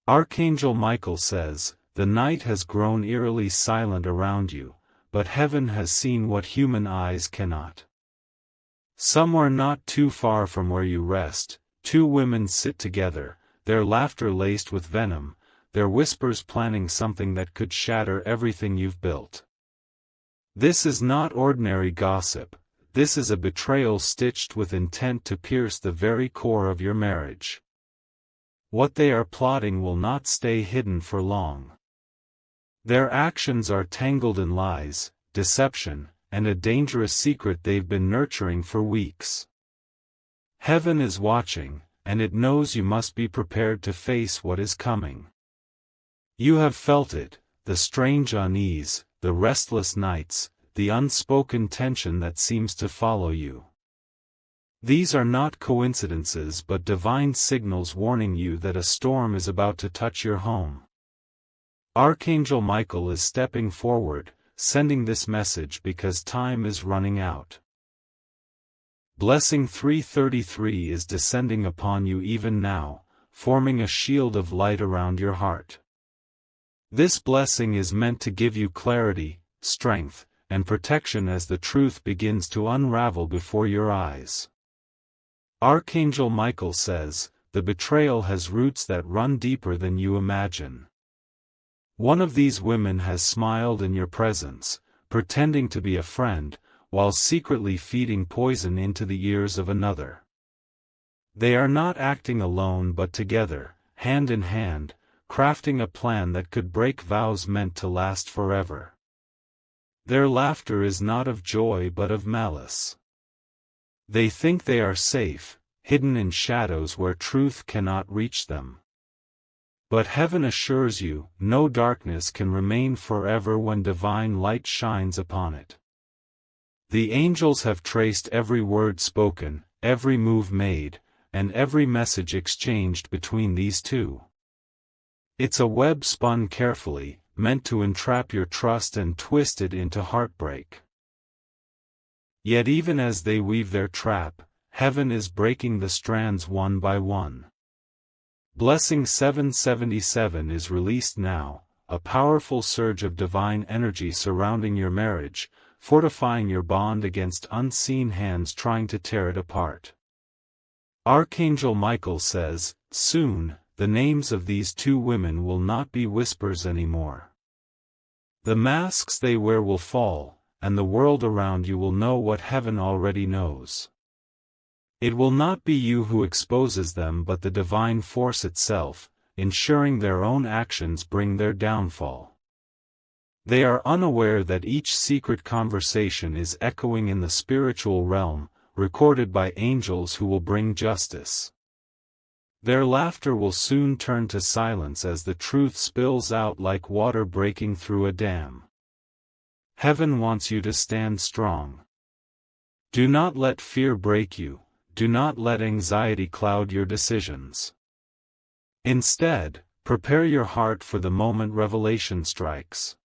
Archangel Michael says, "The night has grown eerily silent around you, but heaven has seen what human eyes cannot." Somewhere not too far from where you rest, two women sit together, their laughter laced with venom, their whispers planning something that could shatter everything you've built. This is not ordinary gossip, this is a betrayal stitched with intent to pierce the very core of your marriage. What they are plotting will not stay hidden for long. Their actions are tangled in lies, deception, and a dangerous secret they've been nurturing for weeks. Heaven is watching, and it knows you must be prepared to face what is coming. You have felt it, the strange unease, the restless nights, the unspoken tension that seems to follow you. These are not coincidences but divine signals warning you that a storm is about to touch your home. Archangel Michael is stepping forward, sending this message because time is running out. Blessing 333 is descending upon you even now, forming a shield of light around your heart. This blessing is meant to give you clarity, strength, and protection as the truth begins to unravel before your eyes. Archangel Michael says, "The betrayal has roots that run deeper than you imagine." One of these women has smiled in your presence, pretending to be a friend, while secretly feeding poison into the ears of another. They are not acting alone but together, hand in hand, crafting a plan that could break vows meant to last forever. Their laughter is not of joy but of malice. They think they are safe, hidden in shadows where truth cannot reach them. But heaven assures you, no darkness can remain forever when divine light shines upon it. The angels have traced every word spoken, every move made, and every message exchanged between these two. It's a web spun carefully, meant to entrap your trust and twist it into heartbreak. Yet even as they weave their trap, heaven is breaking the strands one by one. Blessing 777 is released now, a powerful surge of divine energy surrounding your marriage, fortifying your bond against unseen hands trying to tear it apart. Archangel Michael says, "Soon, the names of these two women will not be whispers anymore. The masks they wear will fall, and the world around you will know what heaven already knows. It will not be you who exposes them but the divine force itself, ensuring their own actions bring their downfall." They are unaware that each secret conversation is echoing in the spiritual realm, recorded by angels who will bring justice. Their laughter will soon turn to silence as the truth spills out like water breaking through a dam. Heaven wants you to stand strong. Do not let fear break you, do not let anxiety cloud your decisions. Instead, prepare your heart for the moment revelation strikes.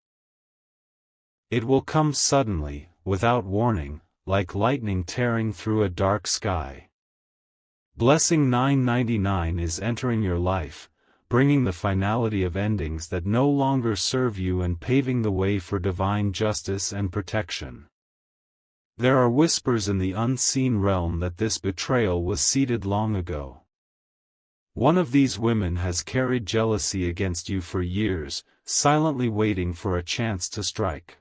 It will come suddenly, without warning, like lightning tearing through a dark sky. Blessing 999 is entering your life, bringing the finality of endings that no longer serve you and paving the way for divine justice and protection. There are whispers in the unseen realm that this betrayal was seeded long ago. One of these women has carried jealousy against you for years, silently waiting for a chance to strike.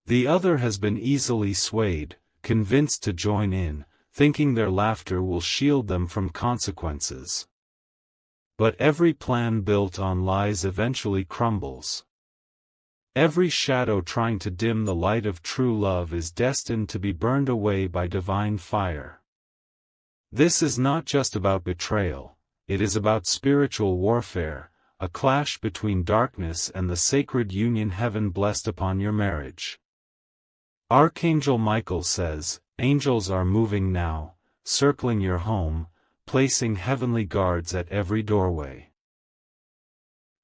The other has been easily swayed, convinced to join in, thinking their laughter will shield them from consequences. But every plan built on lies eventually crumbles. Every shadow trying to dim the light of true love is destined to be burned away by divine fire. This is not just about betrayal, it is about spiritual warfare, a clash between darkness and the sacred union heaven blessed upon your marriage. Archangel Michael says, "Angels are moving now, circling your home, placing heavenly guards at every doorway."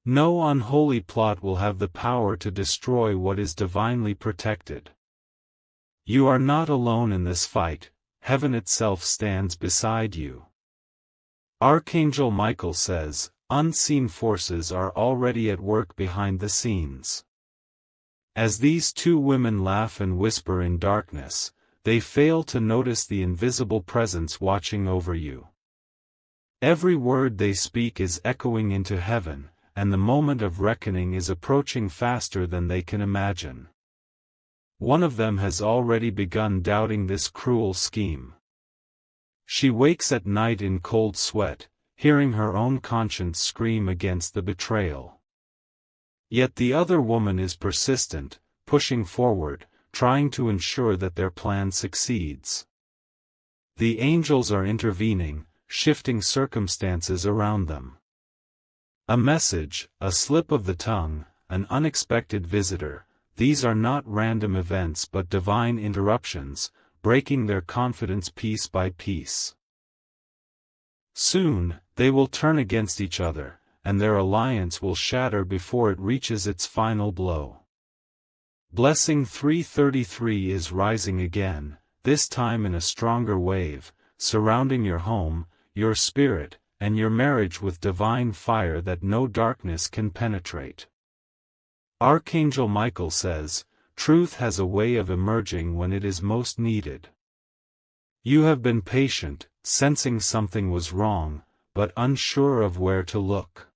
No unholy plot will have the power to destroy what is divinely protected. You are not alone in this fight, heaven itself stands beside you. Archangel Michael says, unseen forces are already at work behind the scenes. As these two women laugh and whisper in darkness, they fail to notice the invisible presence watching over you. Every word they speak is echoing into heaven, and the moment of reckoning is approaching faster than they can imagine. One of them has already begun doubting this cruel scheme. She wakes at night in cold sweat, hearing her own conscience scream against the betrayal. Yet the other woman is persistent, pushing forward, trying to ensure that their plan succeeds. The angels are intervening, shifting circumstances around them. A message, a slip of the tongue, an unexpected visitor, these are not random events but divine interruptions, breaking their confidence piece by piece. Soon, they will turn against each other, and their alliance will shatter before it reaches its final blow. Blessing 333 is rising again, this time in a stronger wave, surrounding your home, your spirit, and your marriage with divine fire that no darkness can penetrate. Archangel Michael says, truth has a way of emerging when it is most needed. You have been patient, sensing something was wrong, but unsure of where to look.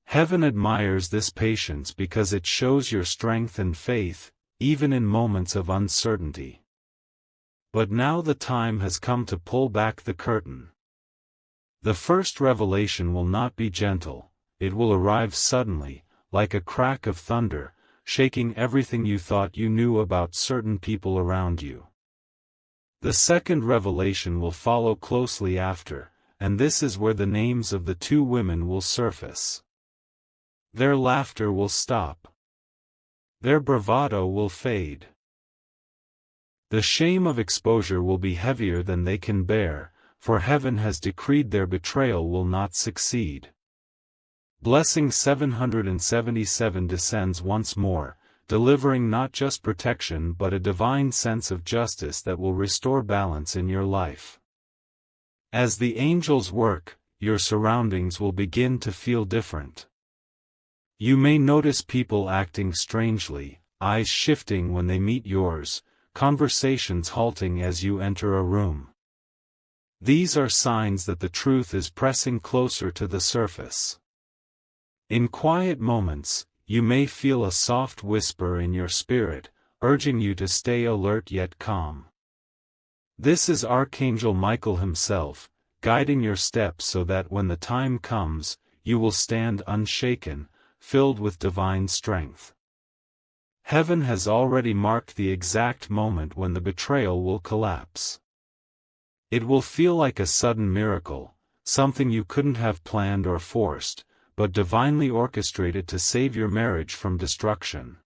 Heaven admires this patience because it shows your strength and faith, even in moments of uncertainty. But now the time has come to pull back the curtain. The first revelation will not be gentle, it will arrive suddenly, like a crack of thunder, shaking everything you thought you knew about certain people around you. The second revelation will follow closely after, and this is where the names of the two women will surface. Their laughter will stop. Their bravado will fade. The shame of exposure will be heavier than they can bear, for heaven has decreed their betrayal will not succeed. Blessing 777 descends once more, delivering not just protection but a divine sense of justice that will restore balance in your life. As the angels work, your surroundings will begin to feel different. You may notice people acting strangely, eyes shifting when they meet yours, conversations halting as you enter a room. These are signs that the truth is pressing closer to the surface. In quiet moments, you may feel a soft whisper in your spirit, urging you to stay alert yet calm. This is Archangel Michael himself, guiding your steps so that when the time comes, you will stand unshaken, filled with divine strength. Heaven has already marked the exact moment when the betrayal will collapse. It will feel like a sudden miracle, something you couldn't have planned or forced, but divinely orchestrated to save your marriage from destruction.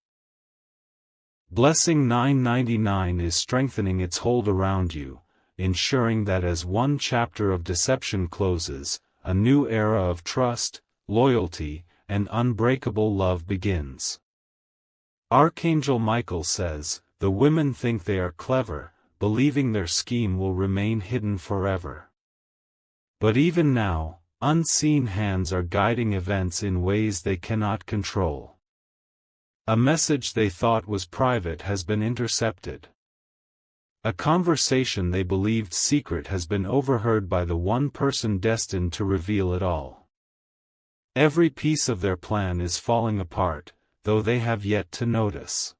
Blessing 999 is strengthening its hold around you, ensuring that as one chapter of deception closes, a new era of trust, loyalty, and unbreakable love begins. Archangel Michael says, the women think they are clever, believing their scheme will remain hidden forever. But even now, unseen hands are guiding events in ways they cannot control. A message they thought was private has been intercepted. A conversation they believed secret has been overheard by the one person destined to reveal it all. Every piece of their plan is falling apart, though they have yet to notice.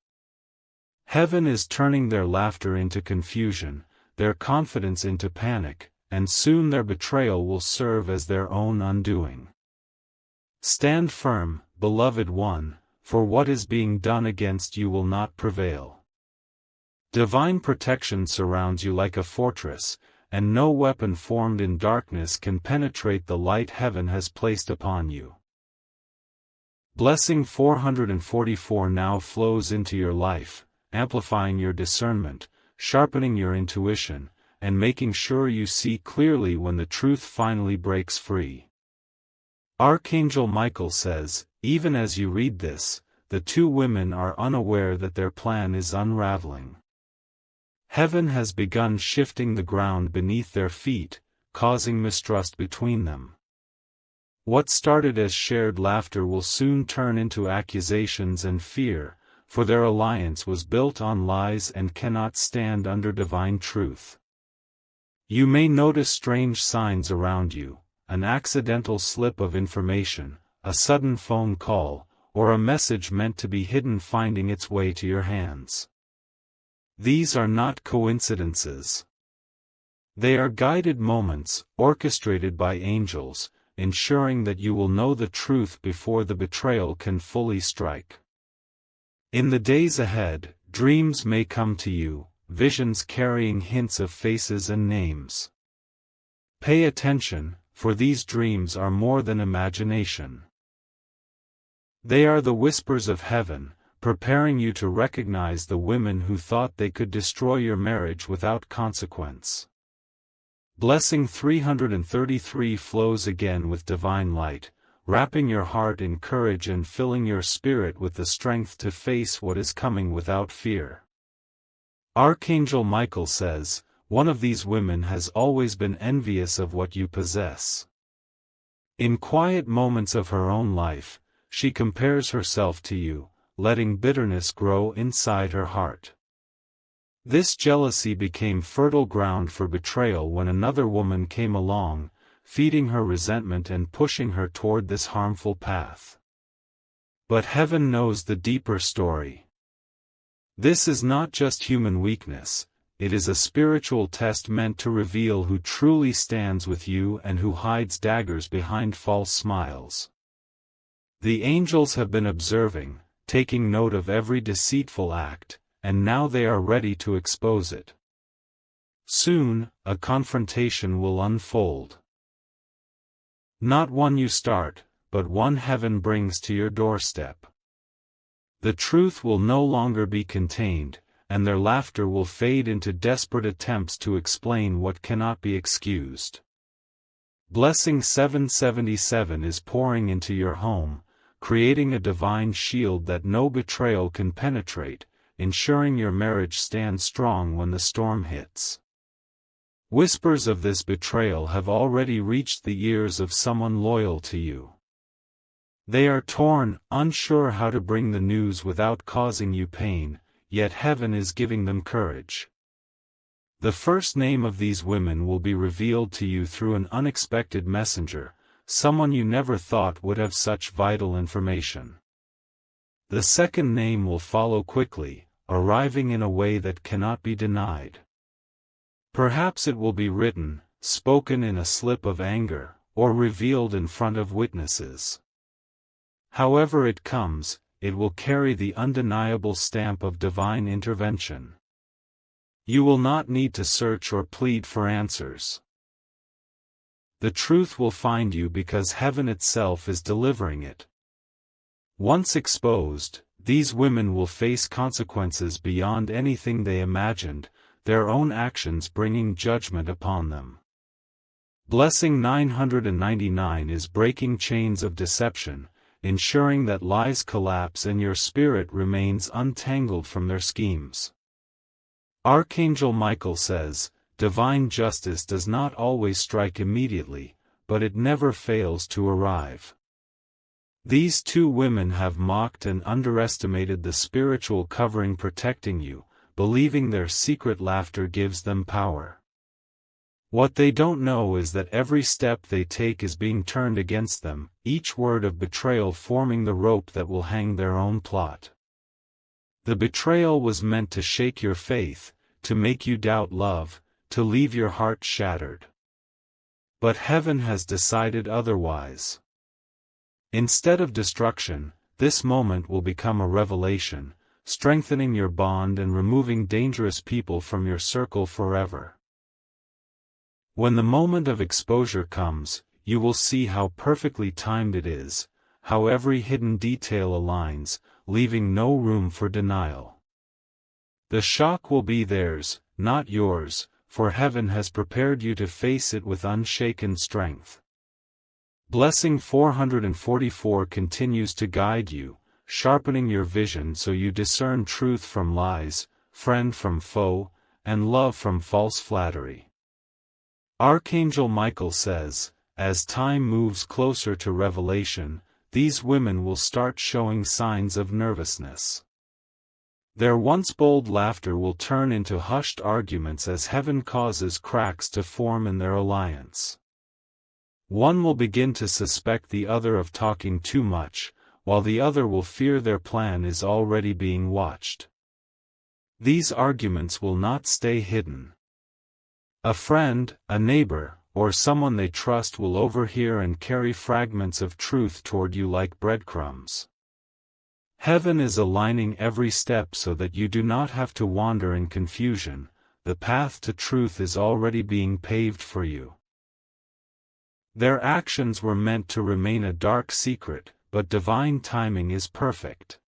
Heaven is turning their laughter into confusion, their confidence into panic, and soon their betrayal will serve as their own undoing. Stand firm, beloved one, for what is being done against you will not prevail. Divine protection surrounds you like a fortress, and no weapon formed in darkness can penetrate the light heaven has placed upon you. Blessing 444 now flows into your life, amplifying your discernment, sharpening your intuition, and making sure you see clearly when the truth finally breaks free. Archangel Michael says, even as you read this, the two women are unaware that their plan is unraveling. Heaven has begun shifting the ground beneath their feet, causing mistrust between them. What started as shared laughter will soon turn into accusations and fear, for their alliance was built on lies and cannot stand under divine truth. You may notice strange signs around you, an accidental slip of information, a sudden phone call, or a message meant to be hidden finding its way to your hands. These are not coincidences. They are guided moments, orchestrated by angels, ensuring that you will know the truth before the betrayal can fully strike. In the days ahead, dreams may come to you, visions carrying hints of faces and names. Pay attention, for these dreams are more than imagination. They are the whispers of heaven, preparing you to recognize the women who thought they could destroy your marriage without consequence. Blessing 333 flows again with divine light, wrapping your heart in courage and filling your spirit with the strength to face what is coming without fear. Archangel Michael says, "One of these women has always been envious of what you possess." In quiet moments of her own life, she compares herself to you, letting bitterness grow inside her heart. This jealousy became fertile ground for betrayal when another woman came along, feeding her resentment and pushing her toward this harmful path. But heaven knows the deeper story. This is not just human weakness, it is a spiritual test meant to reveal who truly stands with you and who hides daggers behind false smiles. The angels have been observing, taking note of every deceitful act, and now they are ready to expose it. Soon, a confrontation will unfold. Not one you start, but one heaven brings to your doorstep. The truth will no longer be contained, and their laughter will fade into desperate attempts to explain what cannot be excused. Blessing 777 is pouring into your home, creating a divine shield that no betrayal can penetrate, ensuring your marriage stands strong when the storm hits. Whispers of this betrayal have already reached the ears of someone loyal to you. They are torn, unsure how to bring the news without causing you pain, yet heaven is giving them courage. The first name of these women will be revealed to you through an unexpected messenger, someone you never thought would have such vital information. The second name will follow quickly, arriving in a way that cannot be denied. Perhaps it will be written, spoken in a slip of anger, or revealed in front of witnesses. However it comes, it will carry the undeniable stamp of divine intervention. You will not need to search or plead for answers. The truth will find you because heaven itself is delivering it. Once exposed, these women will face consequences beyond anything they imagined, their own actions bringing judgment upon them. Blessing 999 is breaking chains of deception, ensuring that lies collapse and your spirit remains untangled from their schemes. Archangel Michael says, "Divine justice does not always strike immediately, but it never fails to arrive." These two women have mocked and underestimated the spiritual covering protecting you, believing their secret laughter gives them power. What they don't know is that every step they take is being turned against them, each word of betrayal forming the rope that will hang their own plot. The betrayal was meant to shake your faith, to make you doubt love, to leave your heart shattered. But heaven has decided otherwise. Instead of destruction, this moment will become a revelation, strengthening your bond and removing dangerous people from your circle forever. When the moment of exposure comes, you will see how perfectly timed it is, how every hidden detail aligns, leaving no room for denial. The shock will be theirs, not yours, for heaven has prepared you to face it with unshaken strength. Blessing 444 continues to guide you, sharpening your vision so you discern truth from lies, friend from foe, and love from false flattery. Archangel Michael says, as time moves closer to revelation, these women will start showing signs of nervousness. Their once bold laughter will turn into hushed arguments as heaven causes cracks to form in their alliance. One will begin to suspect the other of talking too much, while the other will fear their plan is already being watched. These arguments will not stay hidden. A friend, a neighbor, or someone they trust will overhear and carry fragments of truth toward you like breadcrumbs. Heaven is aligning every step so that you do not have to wander in confusion. The path to truth is already being paved for you. Their actions were meant to remain a dark secret, but divine timing is perfect.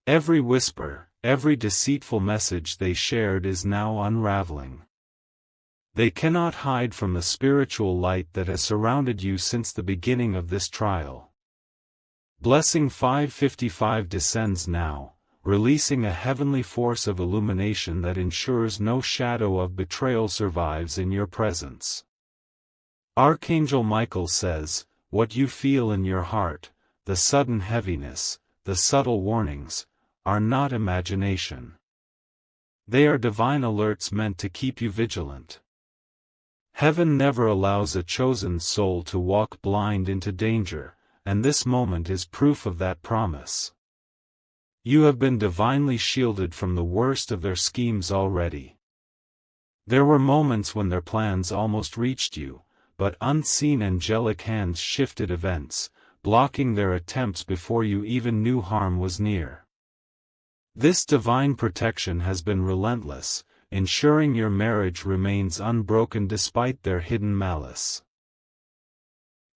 Every whisper, every deceitful message they shared is now unraveling. They cannot hide from the spiritual light that has surrounded you since the beginning of this trial. Blessing 555 descends now, releasing a heavenly force of illumination that ensures no shadow of betrayal survives in your presence. Archangel Michael says, "What you feel in your heart, the sudden heaviness, the subtle warnings, are not imagination. They are divine alerts meant to keep you vigilant." Heaven never allows a chosen soul to walk blind into danger, and this moment is proof of that promise. You have been divinely shielded from the worst of their schemes already. There were moments when their plans almost reached you, but unseen angelic hands shifted events, blocking their attempts before you even knew harm was near. This divine protection has been relentless, ensuring your marriage remains unbroken despite their hidden malice.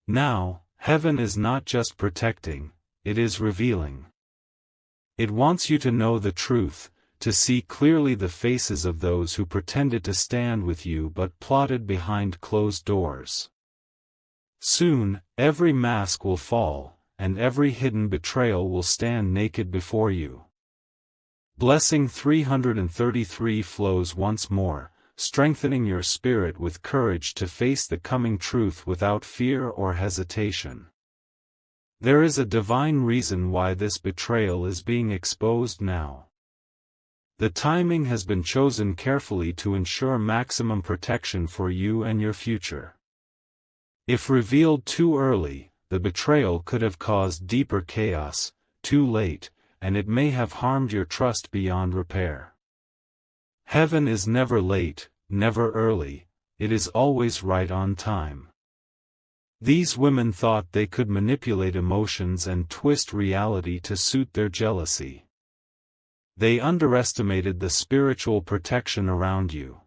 Now, heaven is not just protecting, it is revealing. It wants you to know the truth, to see clearly the faces of those who pretended to stand with you but plotted behind closed doors. Soon, every mask will fall, and every hidden betrayal will stand naked before you. Blessing 333 flows once more, strengthening your spirit with courage to face the coming truth without fear or hesitation. There is a divine reason why this betrayal is being exposed now. The timing has been chosen carefully to ensure maximum protection for you and your future. If revealed too early, the betrayal could have caused deeper chaos; too late, and it may have harmed your trust beyond repair. Heaven is never late, never early, it is always right on time. These women thought they could manipulate emotions and twist reality to suit their jealousy. They underestimated the spiritual protection around you.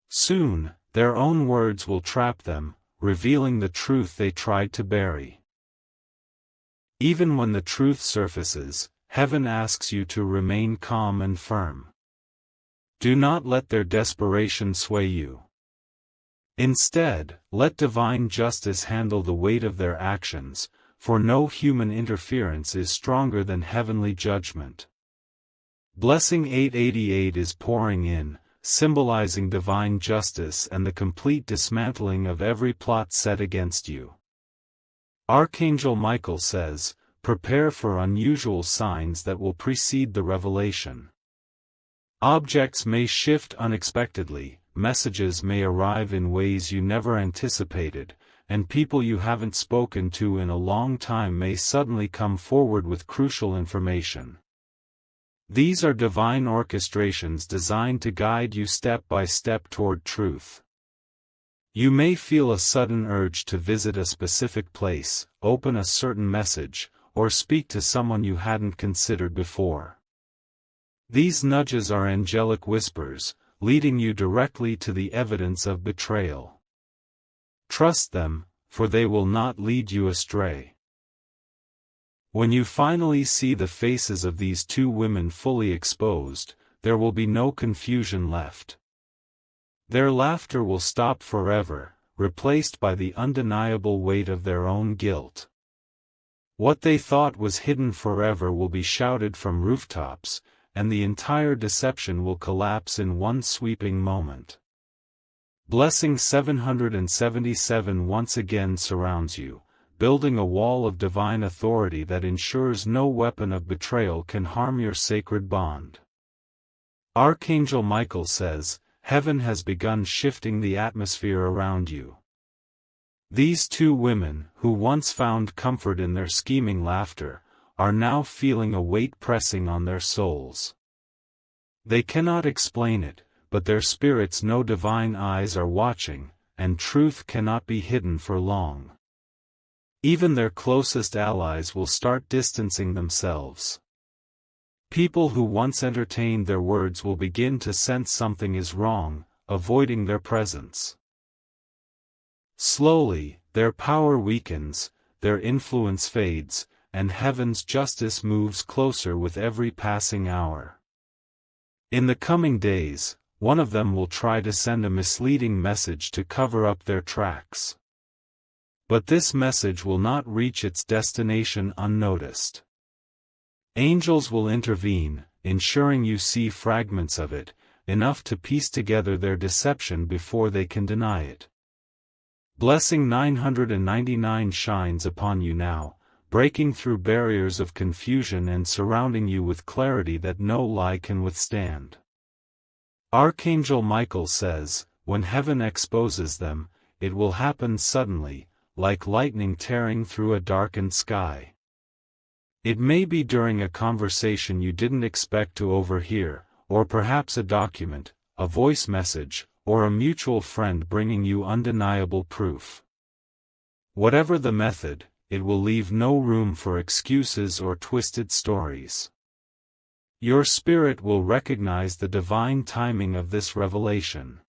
Soon, their own words will trap them, revealing the truth they tried to bury. Even when the truth surfaces, heaven asks you to remain calm and firm. Do not let their desperation sway you. Instead, let divine justice handle the weight of their actions, for no human interference is stronger than heavenly judgment. Blessing 888 is pouring in, symbolizing divine justice and the complete dismantling of every plot set against you. Archangel Michael says, "Prepare for unusual signs that will precede the revelation." Objects may shift unexpectedly, messages may arrive in ways you never anticipated, and people you haven't spoken to in a long time may suddenly come forward with crucial information. These are divine orchestrations designed to guide you step by step toward truth. You may feel a sudden urge to visit a specific place, open a certain message, or speak to someone you hadn't considered before. These nudges are angelic whispers, leading you directly to the evidence of betrayal. Trust them, for they will not lead you astray. When you finally see the faces of these two women fully exposed, there will be no confusion left. Their laughter will stop forever, replaced by the undeniable weight of their own guilt. What they thought was hidden forever will be shouted from rooftops, and the entire deception will collapse in one sweeping moment. Blessing 777 once again surrounds you, building a wall of divine authority that ensures no weapon of betrayal can harm your sacred bond. Archangel Michael says, heaven has begun shifting the atmosphere around you. These two women, who once found comfort in their scheming laughter, are now feeling a weight pressing on their souls. They cannot explain it, but their spirits know divine eyes are watching, and truth cannot be hidden for long. Even their closest allies will start distancing themselves. People who once entertained their words will begin to sense something is wrong, avoiding their presence. Slowly, their power weakens, their influence fades, and heaven's justice moves closer with every passing hour. In the coming days, one of them will try to send a misleading message to cover up their tracks. But this message will not reach its destination unnoticed. Angels will intervene, ensuring you see fragments of it, enough to piece together their deception before they can deny it. Blessing 999 shines upon you now, breaking through barriers of confusion and surrounding you with clarity that no lie can withstand. Archangel Michael says, when heaven exposes them, it will happen suddenly, like lightning tearing through a darkened sky. It may be during a conversation you didn't expect to overhear, or perhaps a document, a voice message, or a mutual friend bringing you undeniable proof. Whatever the method, it will leave no room for excuses or twisted stories. Your spirit will recognize the divine timing of this revelation.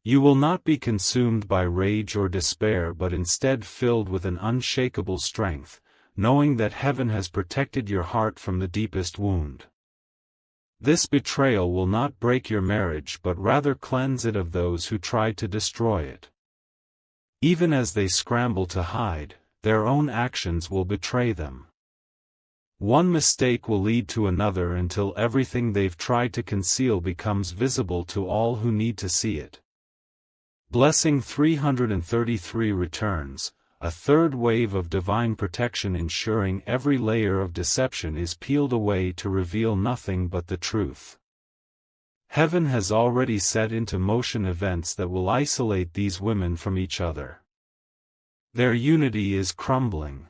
You will not be consumed by rage or despair but instead filled with an unshakable strength, knowing that heaven has protected your heart from the deepest wound. This betrayal will not break your marriage but rather cleanse it of those who tried to destroy it. Even as they scramble to hide, their own actions will betray them. One mistake will lead to another until everything they've tried to conceal becomes visible to all who need to see it. Blessing 333 returns, a third wave of divine protection ensuring every layer of deception is peeled away to reveal nothing but the truth. Heaven has already set into motion events that will isolate these women from each other. Their unity is crumbling.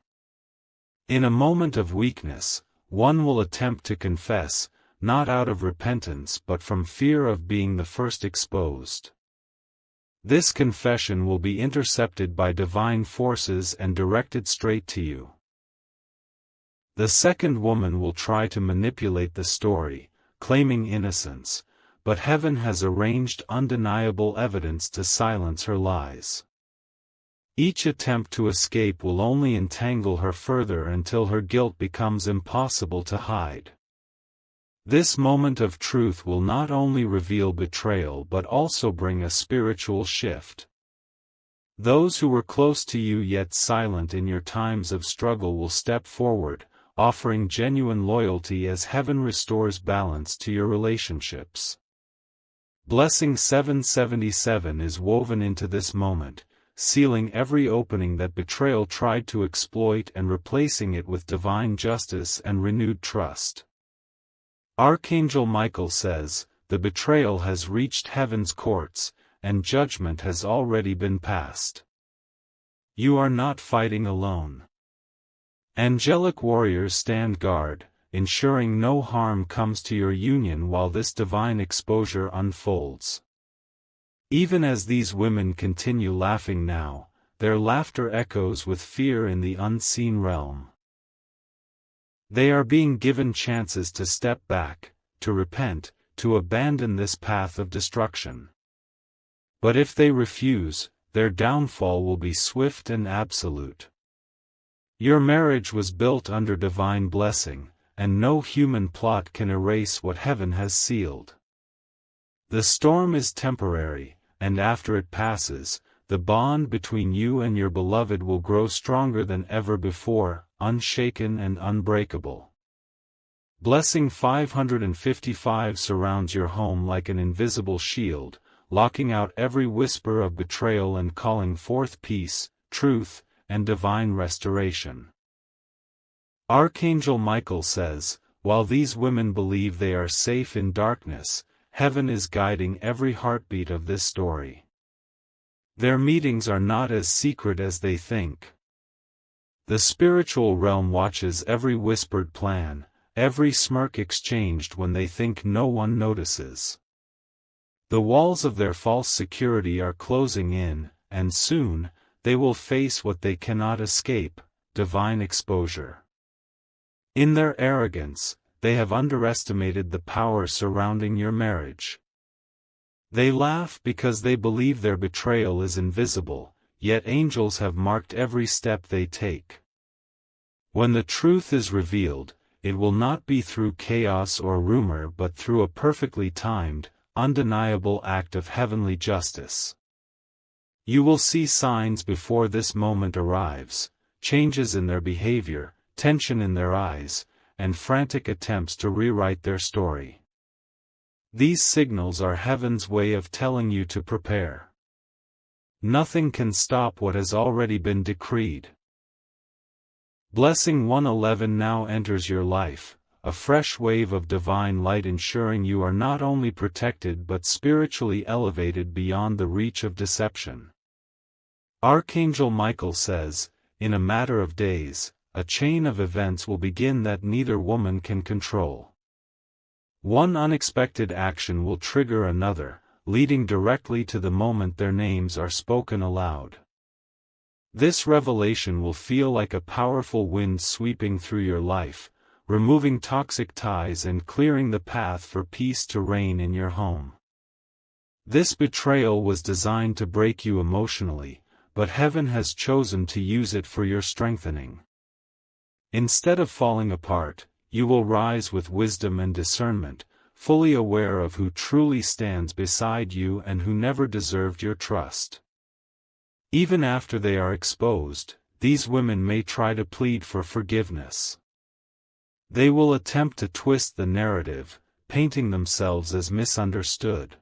In a moment of weakness, one will attempt to confess, not out of repentance but from fear of being the first exposed. This confession will be intercepted by divine forces and directed straight to you. The second woman will try to manipulate the story, claiming innocence, but heaven has arranged undeniable evidence to silence her lies. Each attempt to escape will only entangle her further until her guilt becomes impossible to hide. This moment of truth will not only reveal betrayal but also bring a spiritual shift. Those who were close to you yet silent in your times of struggle will step forward, offering genuine loyalty as heaven restores balance to your relationships. Blessing 777 is woven into this moment, sealing every opening that betrayal tried to exploit and replacing it with divine justice and renewed trust. Archangel Michael says, the betrayal has reached heaven's courts, and judgment has already been passed. You are not fighting alone. Angelic warriors stand guard, ensuring no harm comes to your union while this divine exposure unfolds. Even as these women continue laughing now, their laughter echoes with fear in the unseen realm. They are being given chances to step back, to repent, to abandon this path of destruction. But if they refuse, their downfall will be swift and absolute. Your marriage was built under divine blessing, and no human plot can erase what heaven has sealed. The storm is temporary, and after it passes, the bond between you and your beloved will grow stronger than ever before, unshaken and unbreakable. Blessing 555 surrounds your home like an invisible shield, locking out every whisper of betrayal and calling forth peace, truth, and divine restoration. Archangel Michael says, while these women believe they are safe in darkness, heaven is guiding every heartbeat of this story. Their meetings are not as secret as they think. The spiritual realm watches every whispered plan, every smirk exchanged when they think no one notices. The walls of their false security are closing in, and soon, they will face what they cannot escape, divine exposure. In their arrogance, they have underestimated the power surrounding your marriage. They laugh because they believe their betrayal is invisible, yet angels have marked every step they take. When the truth is revealed, it will not be through chaos or rumor but through a perfectly timed, undeniable act of heavenly justice. You will see signs before this moment arrives, changes in their behavior, tension in their eyes, and frantic attempts to rewrite their story. These signals are heaven's way of telling you to prepare. Nothing can stop what has already been decreed. Blessing 111 now enters your life, a fresh wave of divine light ensuring you are not only protected but spiritually elevated beyond the reach of deception. Archangel Michael says, in a matter of days, a chain of events will begin that neither woman can control. One unexpected action will trigger another, leading directly to the moment their names are spoken aloud. This revelation will feel like a powerful wind sweeping through your life, removing toxic ties and clearing the path for peace to reign in your home. This betrayal was designed to break you emotionally, but heaven has chosen to use it for your strengthening. Instead of falling apart, you will rise with wisdom and discernment, fully aware of who truly stands beside you and who never deserved your trust. Even after they are exposed, these women may try to plead for forgiveness. They will attempt to twist the narrative, painting themselves as misunderstood.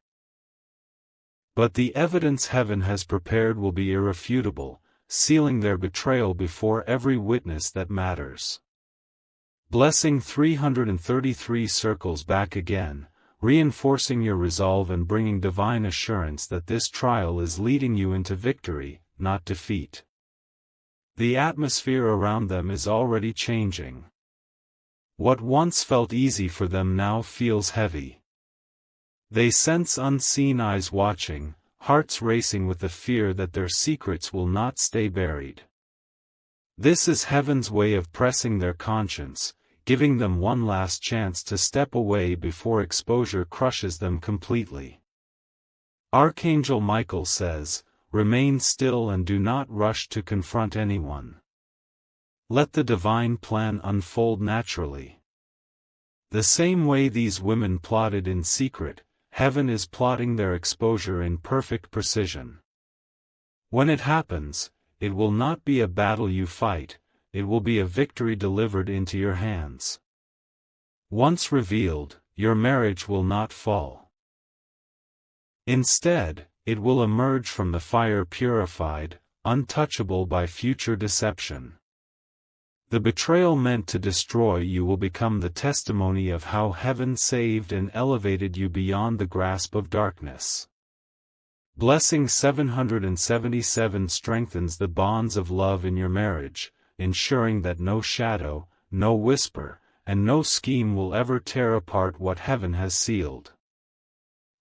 But the evidence heaven has prepared will be irrefutable, sealing their betrayal before every witness that matters. Blessing 333 circles back again, reinforcing your resolve and bringing divine assurance that this trial is leading you into victory, not defeat. The atmosphere around them is already changing. What once felt easy for them now feels heavy. They sense unseen eyes watching, hearts racing with the fear that their secrets will not stay buried. This is heaven's way of pressing their conscience, giving them one last chance to step away before exposure crushes them completely. Archangel Michael says, remain still and do not rush to confront anyone. Let the divine plan unfold naturally. The same way these women plotted in secret, heaven is plotting their exposure in perfect precision. When it happens, it will not be a battle you fight, it will be a victory delivered into your hands. Once revealed, your marriage will not fall. Instead, it will emerge from the fire purified, untouchable by future deception. The betrayal meant to destroy you will become the testimony of how heaven saved and elevated you beyond the grasp of darkness. Blessing 777 strengthens the bonds of love in your marriage, ensuring that no shadow, no whisper, and no scheme will ever tear apart what heaven has sealed.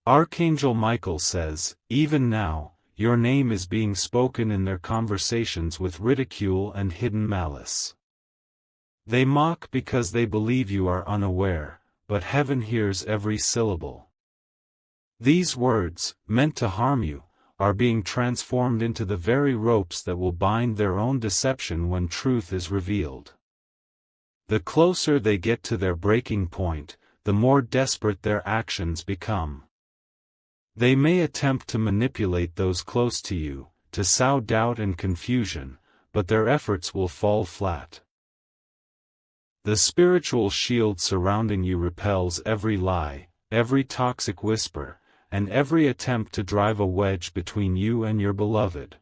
Archangel Michael says, even now, your name is being spoken in their conversations with ridicule and hidden malice. They mock because they believe you are unaware, but heaven hears every syllable. These words, meant to harm you, are being transformed into the very ropes that will bind their own deception when truth is revealed. The closer they get to their breaking point, the more desperate their actions become. They may attempt to manipulate those close to you, to sow doubt and confusion, but their efforts will fall flat. The spiritual shield surrounding you repels every lie, every toxic whisper, and every attempt to drive a wedge between you and your beloved.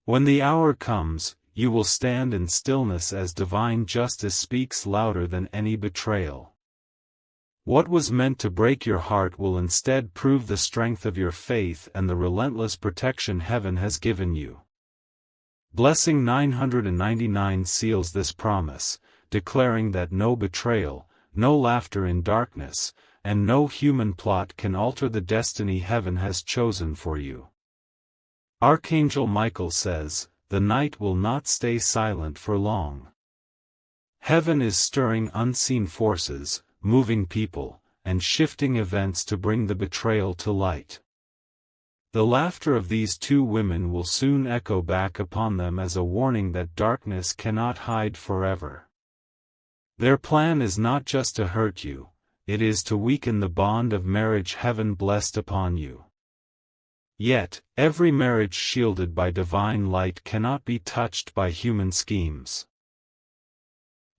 When the hour comes, you will stand in stillness as divine justice speaks louder than any betrayal. What was meant to break your heart will instead prove the strength of your faith and the relentless protection heaven has given you. Blessing 999 seals this promise, declaring that no betrayal, no laughter in darkness, and no human plot can alter the destiny heaven has chosen for you. Archangel Michael says, "The night will not stay silent for long." Heaven is stirring unseen forces, moving people, and shifting events to bring the betrayal to light. The laughter of these two women will soon echo back upon them as a warning that darkness cannot hide forever. Their plan is not just to hurt you, it is to weaken the bond of marriage heaven blessed upon you. Yet, every marriage shielded by divine light cannot be touched by human schemes.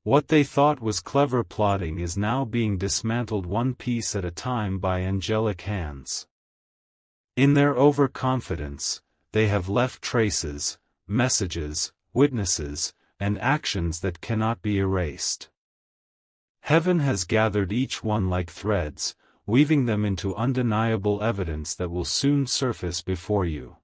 What they thought was clever plotting is now being dismantled one piece at a time by angelic hands. In their overconfidence, they have left traces, messages, witnesses, and actions that cannot be erased. Heaven has gathered each one like threads, weaving them into undeniable evidence that will soon surface before you.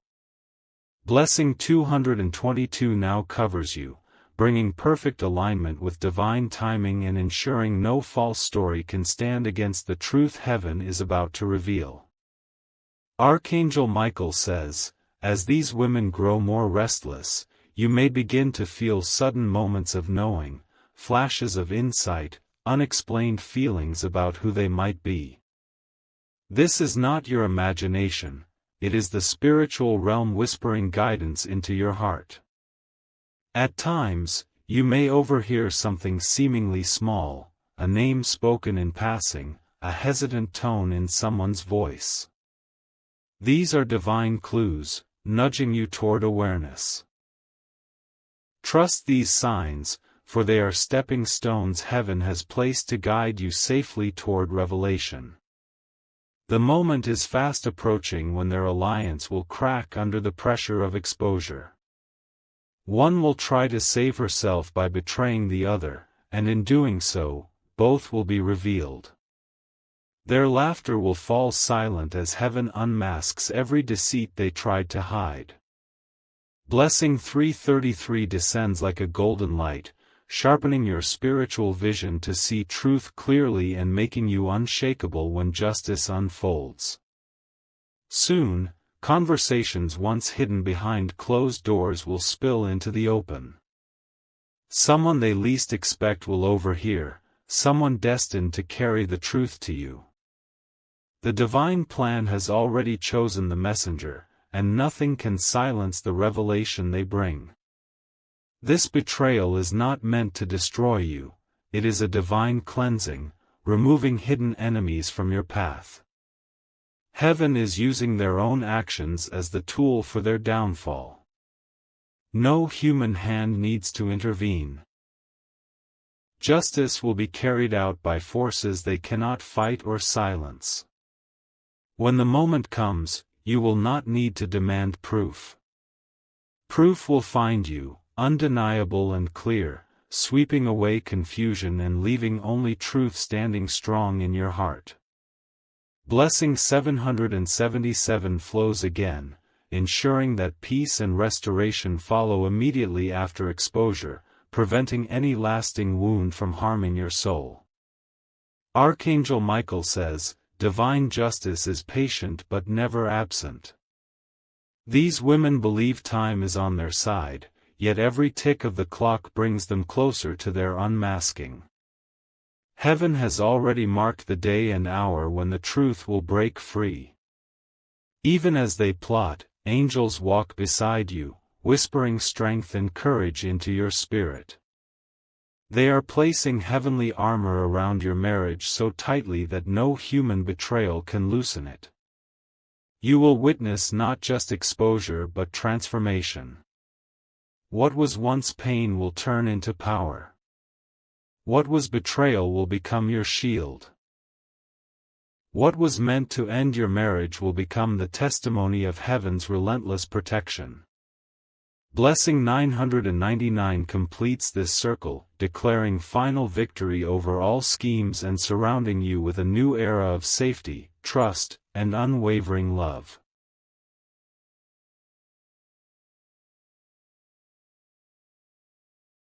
Blessing 222 now covers you, bringing perfect alignment with divine timing and ensuring no false story can stand against the truth heaven is about to reveal. Archangel Michael says, as these women grow more restless, you may begin to feel sudden moments of knowing, flashes of insight, unexplained feelings about who they might be. This is not your imagination, it is the spiritual realm whispering guidance into your heart. At times, you may overhear something seemingly small, a name spoken in passing, a hesitant tone in someone's voice. These are divine clues, nudging you toward awareness. Trust these signs, for they are stepping stones heaven has placed to guide you safely toward revelation. The moment is fast approaching when their alliance will crack under the pressure of exposure. One will try to save herself by betraying the other, and in doing so, both will be revealed. Their laughter will fall silent as heaven unmasks every deceit they tried to hide. Blessing 333 descends like a golden light, sharpening your spiritual vision to see truth clearly and making you unshakable when justice unfolds. Soon, conversations once hidden behind closed doors will spill into the open. Someone they least expect will overhear, someone destined to carry the truth to you. The divine plan has already chosen the messenger, and nothing can silence the revelation they bring. This betrayal is not meant to destroy you, it is a divine cleansing, removing hidden enemies from your path. Heaven is using their own actions as the tool for their downfall. No human hand needs to intervene. Justice will be carried out by forces they cannot fight or silence. When the moment comes, you will not need to demand proof. Proof will find you, undeniable and clear, sweeping away confusion and leaving only truth standing strong in your heart. Blessing 777 flows again, ensuring that peace and restoration follow immediately after exposure, preventing any lasting wound from harming your soul. Archangel Michael says, divine justice is patient but never absent. These women believe time is on their side, yet every tick of the clock brings them closer to their unmasking. Heaven has already marked the day and hour when the truth will break free. Even as they plot, angels walk beside you, whispering strength and courage into your spirit. They are placing heavenly armor around your marriage so tightly that no human betrayal can loosen it. You will witness not just exposure but transformation. What was once pain will turn into power. What was betrayal will become your shield. What was meant to end your marriage will become the testimony of heaven's relentless protection. Blessing 999 completes this circle, declaring final victory over all schemes and surrounding you with a new era of safety, trust, and unwavering love.